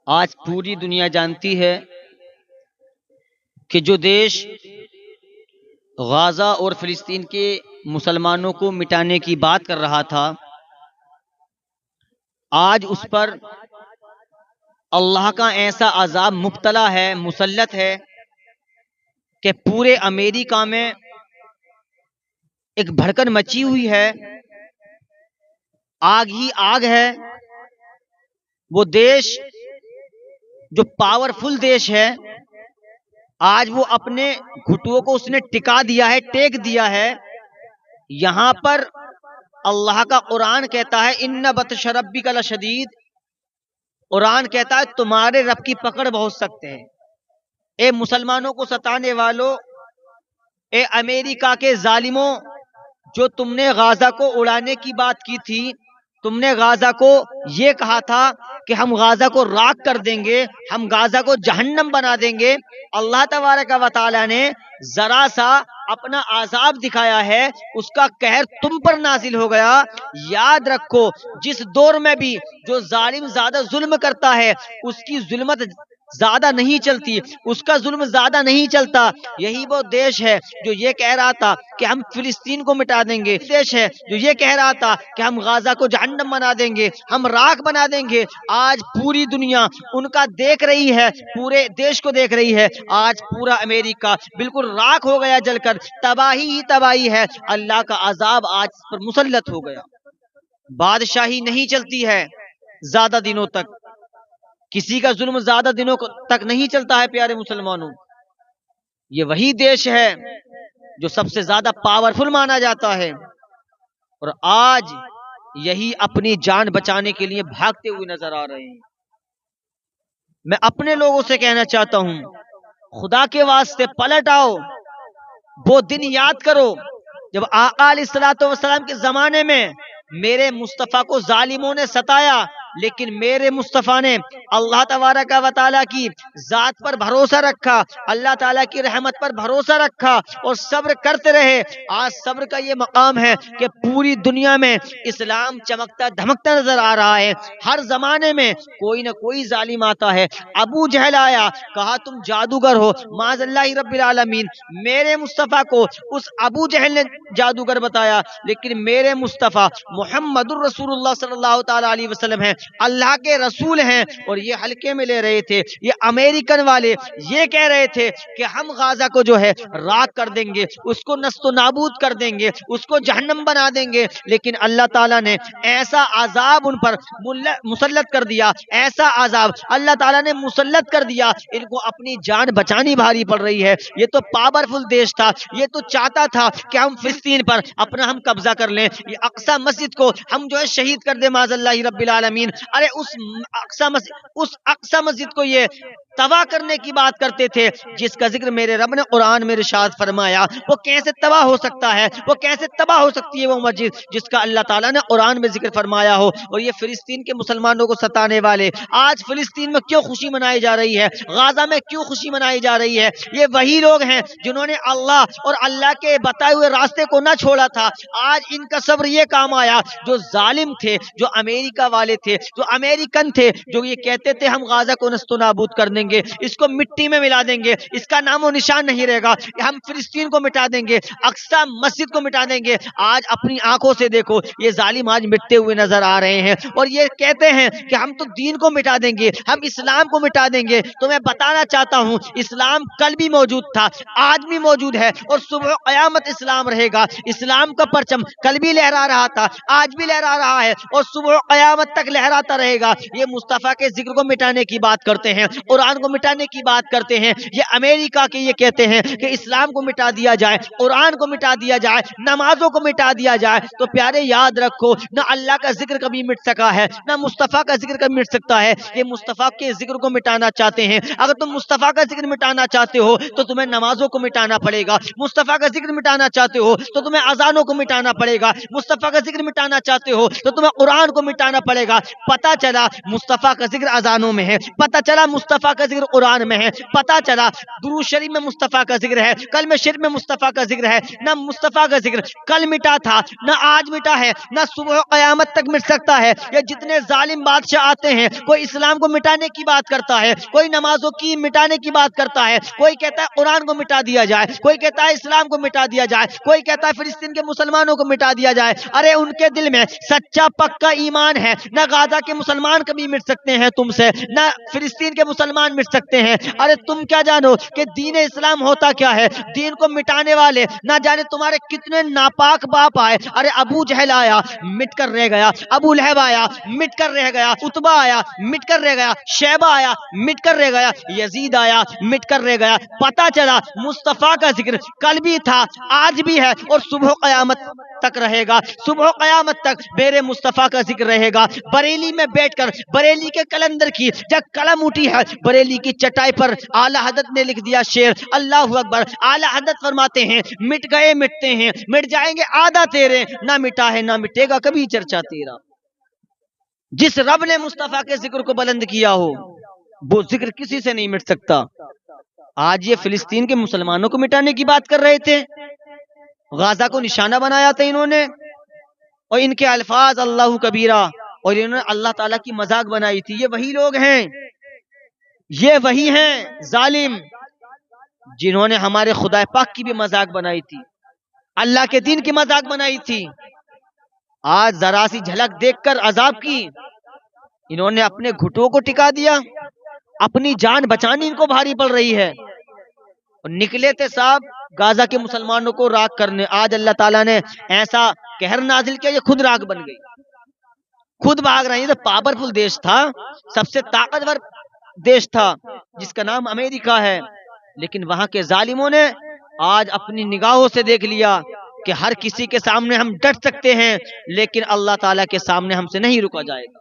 آج پوری دنیا جانتی ہے کہ جو دیش غازہ اور فلسطین کے مسلمانوں کو مٹانے کی بات کر رہا تھا، آج اس پر اللہ کا ایسا عذاب مبتلا ہے، مسلط ہے کہ پورے امریکہ میں ایک بھڑکن مچی ہوئی ہے، آگ ہی آگ ہے۔ وہ دیش جو پاورفل دیش ہے، آج وہ اپنے گھٹنوں کو اس نے ٹکا دیا ہے، ٹیک دیا ہے۔ یہاں پر اللہ کا قرآن کہتا ہے ان بطش ربک لشدید، قرآن کہتا ہے تمہارے رب کی پکڑ بہت سخت ہے۔ اے مسلمانوں کو ستانے والوں، اے امریکہ کے ظالموں، جو تم نے غازہ کو اڑانے کی بات کی تھی، تم نے غازہ کو یہ کہا تھا کہ ہم غازہ کو راکھ کر دیں گے، ہم غازہ کو جہنم بنا دیں گے۔ اللہ تبارک و تعالی نے ذرا سا اپنا عذاب دکھایا ہے، اس کا قہر تم پر نازل ہو گیا۔ یاد رکھو، جس دور میں بھی جو ظالم زیادہ ظلم کرتا ہے، اس کی ظلمت زیادہ نہیں چلتی، اس کا ظلم زیادہ نہیں چلتا۔ یہی وہ دیش ہے جو یہ کہہ رہا تھا کہ ہم فلسطین کو مٹا دیں گے، دیش ہے جو یہ کہہ رہا تھا کہ ہم غازہ کو جہنم بنا دیں گے، ہم راکھ بنا دیں گے۔ آج پوری دنیا ان کا دیکھ رہی ہے، پورے دیش کو دیکھ رہی ہے۔ آج پورا امریکہ بالکل راکھ ہو گیا، جل کر تباہی ہی تباہی ہے۔ اللہ کا عذاب آج اس پر مسلط ہو گیا۔ بادشاہی نہیں چلتی ہے زیادہ دنوں تک، کسی کا ظلم زیادہ دنوں تک نہیں چلتا ہے پیارے مسلمانوں۔ یہ وہی دیش ہے جو سب سے زیادہ پاورفل مانا جاتا ہے، اور آج یہی اپنی جان بچانے کے لیے بھاگتے ہوئے نظر آ رہے ہیں۔ میں اپنے لوگوں سے کہنا چاہتا ہوں، خدا کے واسطے پلٹ آؤ۔ وہ دن یاد کرو جب آقا علیہ الصلوۃ والسلام کے زمانے میں میرے مصطفیٰ کو ظالموں نے ستایا، لیکن میرے مصطفیٰ نے اللہ تبارک و تعالیٰ کی ذات پر بھروسہ رکھا، اللہ تعالیٰ کی رحمت پر بھروسہ رکھا اور صبر کرتے رہے۔ آج صبر کا یہ مقام ہے کہ پوری دنیا میں اسلام چمکتا دھمکتا نظر آ رہا ہے۔ ہر زمانے میں کوئی نہ کوئی ظالم آتا ہے۔ ابو جہل آیا، کہا تم جادوگر ہو، معاذ اللہ رب العالمین۔ میرے مصطفیٰ کو اس ابو جہل نے جادوگر بتایا، لیکن میرے مصطفیٰ محمد الرسول اللہ صلی اللہ تعالی علیہ وسلم ہیں، اللہ کے رسول ہیں، اور یہ ہلکے میں لے رہے تھے۔ یہ امریکن والے یہ کہہ رہے تھے کہ ہم غازہ کو جو ہے راکھ کر دیں گے، اس کو نست و نابود کر دیں گے، اس کو جہنم بنا دیں گے، لیکن اللہ تعالیٰ نے ایسا عذاب ان پر مسلط کر دیا، ایسا عذاب اللہ تعالیٰ نے مسلط کر دیا، ان کو اپنی جان بچانی بھاری پڑ رہی ہے۔ یہ تو پاورفل دیش تھا، یہ تو چاہتا تھا کہ ہم فلسطین پر اپنا ہم قبضہ کر لیں، یہ اقصی مسجد کو ہم جو ہے شہید کر دیں، معاذ اللہ رب العالمین۔ ارے اس اقصی مسجد کو یہ تباہ کرنے کی بات کرتے تھے، جس کا ذکر میرے رب نے قرآن میں ارشاد فرمایا۔ وہ کیسے تباہ ہو سکتا ہے، وہ کیسے تباہ ہو سکتی ہے وہ مسجد جس کا اللہ تعالیٰ نے قرآن میں ذکر فرمایا ہو؟ اور یہ فلسطین کے مسلمانوں کو ستانے والے آج فلسطین میں کیوں خوشی منائی جا رہی ہے، غازہ میں کیوں خوشی منائی جا رہی ہے؟ یہ وہی لوگ ہیں جنہوں نے اللہ اور اللہ کے بتائے ہوئے راستے کو نہ چھوڑا تھا۔ آج ان کا صبر یہ کام آیا، جو ظالم تھے، جو امریکہ والے تھے، جو امریکن تھے، جو یہ کہتے تھے ہم غازہ کو نست و نابود کر دیں گے، اس کو مٹی میں ملا دیں گے، اس کا نام و نشان نہیں رہے گا، ہم فلسطین کو مٹا دیں گے، اقصی مسجد کو مٹا دیں گے۔ آج اپنی آنکھوں سے دیکھو، یہ ظالم آج مٹتے ہوئے نظر آ رہے ہیں، اور یہ کہتے ہیں کہ ہم تو دین کو مٹا دیں گے، ہم اسلام کو مٹا دیں گے۔ تو میں بتانا چاہتا ہوں، اسلام کل بھی موجود تھا، آج بھی موجود ہے، اور صبح قیامت اسلام رہے گا۔ اسلام کا پرچم کل بھی لہرا رہا تھا، آج بھی لہرا رہا ہے، اور صبح قیامت تک لہراتا رہے گا۔ یہ مصطفیٰ کے ذکر کو مٹانے کی بات کرتے ہیں، قرآن کو مٹانے کی بات کرتے ہیں۔ یہ امریکہ کے یہ کہتے ہیں کہ اسلام کو مٹا دیا جائے، قرآن کو مٹا دیا جائے، نمازوں کو مٹا دیا جائے۔ تو پیارے یاد رکھو، نہ اللہ کا ذکر کبھی مٹ سکا ہے، نہ مصطفیٰ کا ذکر کبھی مٹ سکتا ہے۔ یہ مصطفیٰ کے ذکر کو مٹانا چاہتے ہیں۔ اگر تم مصطفیٰ کا ذکر مٹانا چاہتے ہو تو تمہیں نمازوں کو مٹانا پڑے گا، مصطفیٰ کا ذکر مٹانا چاہتے ہو تو تمہیں اذانوں کو مٹانا پڑے گا، مصطفیٰ کا ذکر مٹانا چاہتے ہو تو تمہیں قرآن کو مٹانا پڑے گا۔ پتہ چلا مصطفیٰ کا ذکر اذانوں میں ہے، پتہ چلا مصطفیٰ کا کا ذکر قرآن میں ہے، پتا چلا درود شریف میں مصطفیٰ کا ذکر ہے، کلمہ شریف میں مصطفیٰ کا ذکر ہے، نہ مصطفیٰ کا ذکر کل مٹا تھا نہ آج مٹا ہے نہ صبح قیامت تک مٹ سکتا ہے۔ یہ جتنے ظالم بادشاہ آتے ہیں، کوئی اسلام کو مٹانے کی بات کرتا ہے، کوئی نمازوں کی مٹانے کی بات کرتا ہے، کوئی کہتا ہے قرآن کو مٹا دیا جائے، کوئی کہتا ہے اسلام کو مٹا دیا جائے، کوئی کہتا ہے فلسطین کے مسلمانوں کو مٹا دیا جائے۔ ارے ان کے دل میں سچا پکا ایمان ہے، نہ غزہ کے مسلمان کبھی مٹ سکتے ہیں تم سے، نہ فلسطین کے مسلمان مٹ سکتے ہیں۔ ارے تم کیا جانو کہ دین اسلام ہوتا کیا ہے؟ دین کو مٹانے والے نہ جانے تمہارے کتنے ناپاک باپ آئے۔ ارے ابو جہل آیا مٹ کر رہ گیا، ابو لہب آیا مٹ کر رہ گیا، عتبہ آیا مٹ کر رہ گیا، شیبہ آیا مٹ کر رہ گیا، یزید آیا مٹ کر رہ گیا۔ پتا چلا مصطفیٰ کا ذکر کل بھی تھا، آج بھی ہے اور صبح قیامت تک رہے گا۔ صبح قیامت تک میرے مصطفیٰ کا ذکر رہے گا۔ بریلی میں بیٹھ کر بریلی کے کلندر کی جب قلم اٹھی ہے، بریلی کی چٹائی پر اعلی حضرت نے لکھ دیا شعر، اللہ اکبر۔ اعلی حضرت فرماتے ہیں مٹ گئے مٹتے ہیں، مٹ جائیں گے آدھا تیرے، نہ مٹا ہے نہ مٹے گا کبھی چرچا تیرا۔ جس رب نے مصطفیٰ کے ذکر کو بلند کیا ہو وہ ذکر کسی سے نہیں مٹ سکتا۔ آج یہ فلسطین کے مسلمانوں کو مٹانے کی بات کر رہے تھے، غزہ کو نشانہ بنایا تھا انہوں نے، اور ان کے الفاظ اللہ کبیرہ، اور انہوں نے اللہ تعالیٰ کی مذاق بنائی تھی۔ یہ وہی لوگ ہیں، یہ وہی ہیں ظالم جنہوں نے ہمارے خدا پاک کی بھی مذاق بنائی تھی، اللہ کے دین کی مذاق بنائی تھی۔ آج ذرا سی جھلک دیکھ کر عذاب کی انہوں نے اپنے گھٹوں کو ٹکا دیا، اپنی جان بچانی ان کو بھاری پڑ رہی ہے، اور نکلے تھے صاحب غزہ کے مسلمانوں کو راکھ کرنے۔ آج اللہ تعالیٰ نے ایسا قہر نازل کیا، یہ خود راکھ بن گئی، خود بھاگ رہی ہے۔ تو پاورفل دیش تھا، سب سے طاقتور دیش تھا جس کا نام امریکہ ہے، لیکن وہاں کے ظالموں نے آج اپنی نگاہوں سے دیکھ لیا کہ ہر کسی کے سامنے ہم ڈٹ سکتے ہیں، لیکن اللہ تعالیٰ کے سامنے ہم سے نہیں رکا جائے گا۔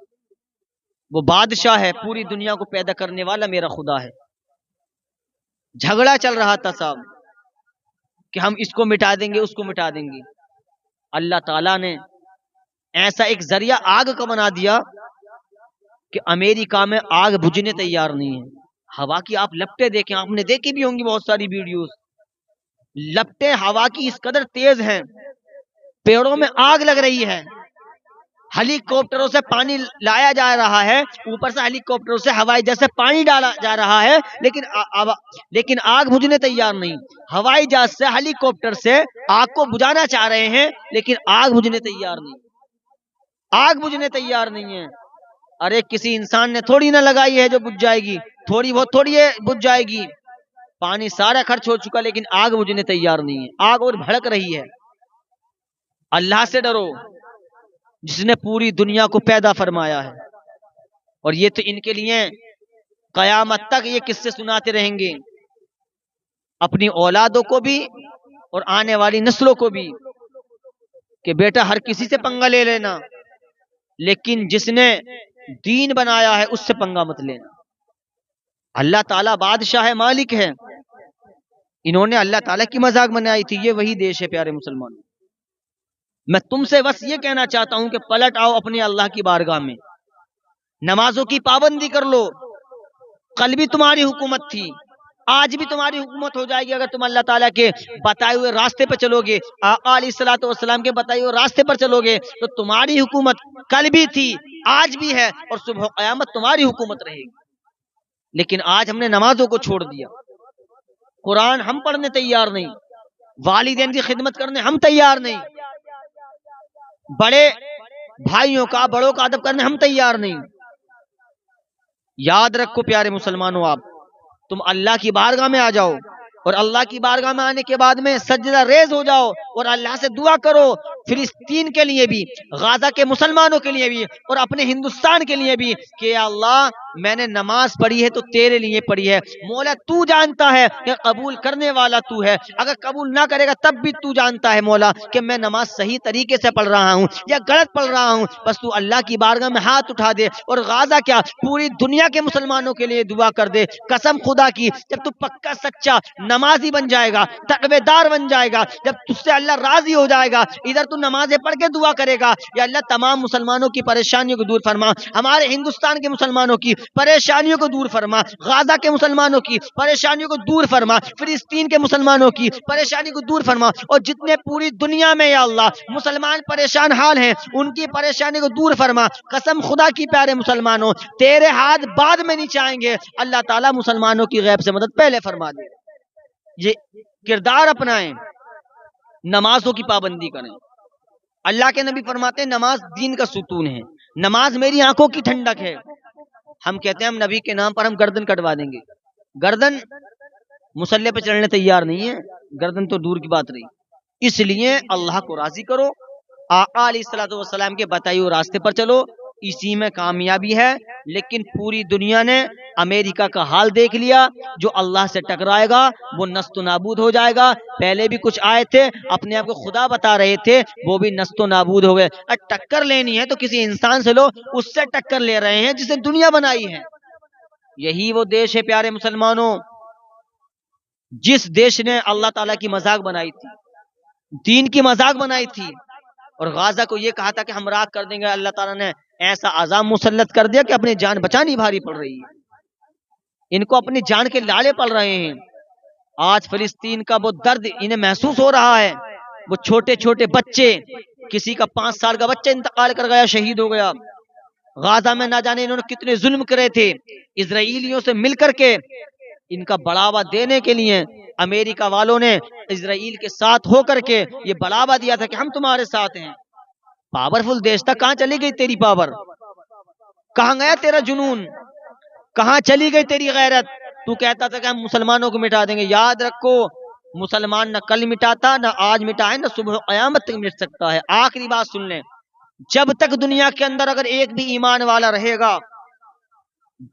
وہ بادشاہ ہے، پوری دنیا کو پیدا کرنے والا میرا خدا ہے۔ جھگڑا چل رہا تھا صاحب کہ ہم اس کو مٹا دیں گے اس کو مٹا دیں گے، اللہ تعالیٰ نے ایسا ایک ذریعہ آگ کا بنا دیا کہ امریکہ میں آگ بجھنے تیار نہیں ہے۔ ہوا کی آپ لپٹیں دیکھیں، آپ نے دیکھی بھی ہوں گی بہت ساری ویڈیوز، لپٹیں ہوا کی اس قدر تیز ہیں، پیڑوں میں آگ لگ رہی ہے، ہیلی کاپٹروں سے پانی لایا جا رہا ہے، اوپر سے ہیلی کاپٹروں سے ہوائی جہاز سے پانی ڈالا جا رہا ہے، لیکن آگ بجھنے تیار نہیں۔ ہوائی جہاز سے ہیلی کاپٹر سے آگ کو بجھانا چاہ رہے ہیں، لیکن آگ بجھنے تیار نہیں، آگ بجھنے تیار نہیں ہے۔ ارے کسی انسان نے تھوڑی نہ لگائی ہے جو بجھ جائے گی، تھوڑی بہت تھوڑی ہے بجھ جائے گی، پانی سارا خرچ ہو چکا لیکن آگ بجھنے تیار نہیں ہے، آگ اور بھڑک رہی ہے۔ اللہ سے ڈرو جس نے پوری دنیا کو پیدا فرمایا ہے، اور یہ تو ان کے لیے قیامت تک یہ قصے سناتے رہیں گے، اپنی اولادوں کو بھی اور آنے والی نسلوں کو بھی، کہ بیٹا ہر کسی سے پنگا لے لینا، لیکن جس نے دین بنایا ہے اس سے پنگا مت لینا۔ اللہ تعالیٰ بادشاہ ہے، مالک ہے، انہوں نے اللہ تعالیٰ کی مذاق بنائی تھی۔ یہ وہی دیش ہے پیارے مسلمان۔ میں تم سے بس یہ کہنا چاہتا ہوں کہ پلٹ آؤ اپنے اللہ کی بارگاہ میں، نمازوں کی پابندی کر لو۔ کل بھی تمہاری حکومت تھی، آج بھی تمہاری حکومت ہو جائے گی اگر تم اللہ تعالیٰ کے بتائے ہوئے راستے پر چلو گے، آقا علیہ الصلوۃ والسلام کے بتائے ہوئے راستے پر چلو گے، تو تمہاری حکومت کل بھی تھی، آج بھی ہے، اور صبح قیامت تمہاری حکومت رہے گی۔ لیکن آج ہم نے نمازوں کو چھوڑ دیا، قرآن ہم پڑھنے تیار نہیں، والدین کی خدمت کرنے ہم تیار نہیں، بڑے بھائیوں کا بڑوں کا ادب کرنے ہم تیار نہیں۔ یاد رکھو پیارے مسلمانوں، آپ تم اللہ کی بارگاہ میں آ جاؤ، اور اللہ کی بارگاہ میں آنے کے بعد میں سجدہ ریز ہو جاؤ اور اللہ سے دعا کرو، فلسطین کے لیے بھی، غزہ کے مسلمانوں کے لیے بھی، اور اپنے ہندوستان کے لیے بھی، کہ اللہ میں نے نماز پڑھی ہے تو تیرے لیے پڑھی ہے، مولا تو جانتا ہے کہ قبول کرنے والا تو ہے، اگر قبول نہ کرے گا تب بھی تو جانتا ہے مولا کہ میں نماز صحیح طریقے سے پڑھ رہا ہوں یا غلط پڑھ رہا ہوں، بس تو اللہ کی بارگاہ میں ہاتھ اٹھا دے، اور غزہ کیا پوری دنیا کے مسلمانوں کے لیے دعا کر دے۔ قسم خدا کی جب تو پکا سچا نمازی بن جائے گا، تقوی دار بن جائے گا، جب تجھ سے اللہ راضی ہو جائے گا، ادھر تو نمازیں پڑھ کے دعا کرے گا، یا اللہ تمام مسلمانوں کی پریشانیوں کو دور فرما، ہمارے ہندوستان کے مسلمانوں کی پریشانیوں کو دور فرما، غازہ کے مسلمانوں کی پریشانیوں کو دور فرما، فلسطین کے مسلمانوں کی پریشانی کو دور فرما، اور جتنے پوری دنیا میں یا اللہ مسلمان پریشان حال ہیں ان کی پریشانی کو دور فرما۔ قسم خدا کی پیارے مسلمانوں، تیرے ہاتھ بعد میں نہیں چاہیں گے، اللہ تعالیٰ مسلمانوں کی غیب سے مدد پہلے فرما دے۔ یہ کردار اپنائیں، نمازوں کی پابندی کریں۔ اللہ کے نبی فرماتے ہیں نماز دین کا ستون ہے، نماز میری آنکھوں کی ٹھنڈک ہے۔ ہم کہتے ہیں ہم نبی کے نام پر ہم گردن کٹوا دیں گے، گردن مصلی پہ چڑھنے تیار نہیں ہے، گردن تو دور کی بات رہی۔ اس لیے اللہ کو راضی کرو، آقا علیہ الصلوۃ والسلام کے بتائے ہوئے راستے پر چلو، اسی میں کامیابی ہے۔ لیکن پوری دنیا نے امریکہ کا حال دیکھ لیا، جو اللہ سے ٹکرائے گا وہ نست و نابود ہو جائے گا۔ پہلے بھی کچھ آئے تھے اپنے آپ کو خدا بتا رہے تھے، وہ بھی نست و نابود ہو گئے۔ ٹکر لینی ہے تو کسی انسان سے لو، اس سے ٹکر لے رہے ہیں جسے دنیا بنائی ہے۔ یہی وہ دیش ہے پیارے مسلمانوں جس دیش نے اللہ تعالیٰ کی مذاق بنائی تھی، دین کی مذاق بنائی تھی، اور غازہ کو یہ کہا تھا کہ ہم راکھ کر دیں گے۔ اللہ تعالیٰ نے ایسا عذاب مسلط کر دیا کہ اپنی جان بچانی بھاری پڑ رہی ہے، ان کو اپنی جان کے لالے پڑ رہے ہیں۔ آج فلسطین کا وہ درد انہیں محسوس ہو رہا ہے، وہ چھوٹے چھوٹے بچے، کسی کا 5 سال کا بچہ انتقال کر گیا، شہید ہو گیا۔ غازہ میں نہ جانے انہوں نے کتنے ظلم کرے تھے، اسرائیلیوں سے مل کر کے ان کا بڑھاوا دینے کے لیے امریکہ والوں نے اسرائیل کے ساتھ ہو کر کے یہ بڑھاوا دیا تھا کہ ہم تمہارے ساتھ ہیں۔ پاورفل دیش تھا، کہاں چلی گئی تیری پاور؟ کہاں گیا تیرا جنون؟ کہاں چلی گئی تیری غیرت؟ تو کہتا تھا کہ ہم مسلمانوں کو مٹا دیں گے۔ یاد رکھو، مسلمان نہ کل مٹاتا، نہ آج مٹائے، نہ صبح قیامت تک مٹ سکتا ہے۔ آخری بات سن لیں، جب تک دنیا کے اندر اگر ایک بھی ایمان والا رہے گا،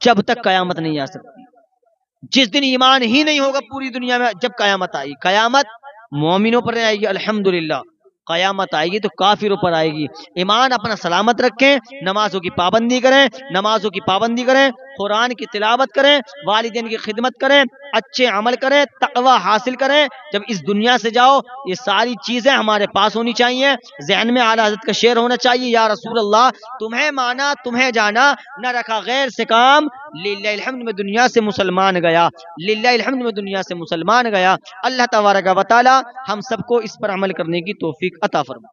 جب تک قیامت نہیں آ سکتی۔ جس دن ایمان ہی نہیں ہوگا پوری دنیا میں، جب قیامت آئی، قیامت مومنوں پر نہیں آئے گی الحمدللہ، قیامت آئے گی تو کافروں پر آئے گی۔ ایمان اپنا سلامت رکھیں، نمازوں کی پابندی کریں، نمازوں کی پابندی کریں، قرآن کی تلاوت کریں، والدین کی خدمت کریں، اچھے عمل کریں، تقوی حاصل کریں۔ جب اس دنیا سے جاؤ یہ ساری چیزیں ہمارے پاس ہونی چاہیے، ذہن میں اعلیٰ حضرت کا شعر ہونا چاہیے، یا رسول اللہ تمہیں مانا تمہیں جانا، نہ رکھا غیر سے کام، للہ الحمد میں دنیا سے مسلمان گیا، للہ الحمد میں دنیا سے مسلمان گیا۔ اللہ تبارک و تعالی ہم سب کو اس پر عمل کرنے کی توفیق عطا فرمائے۔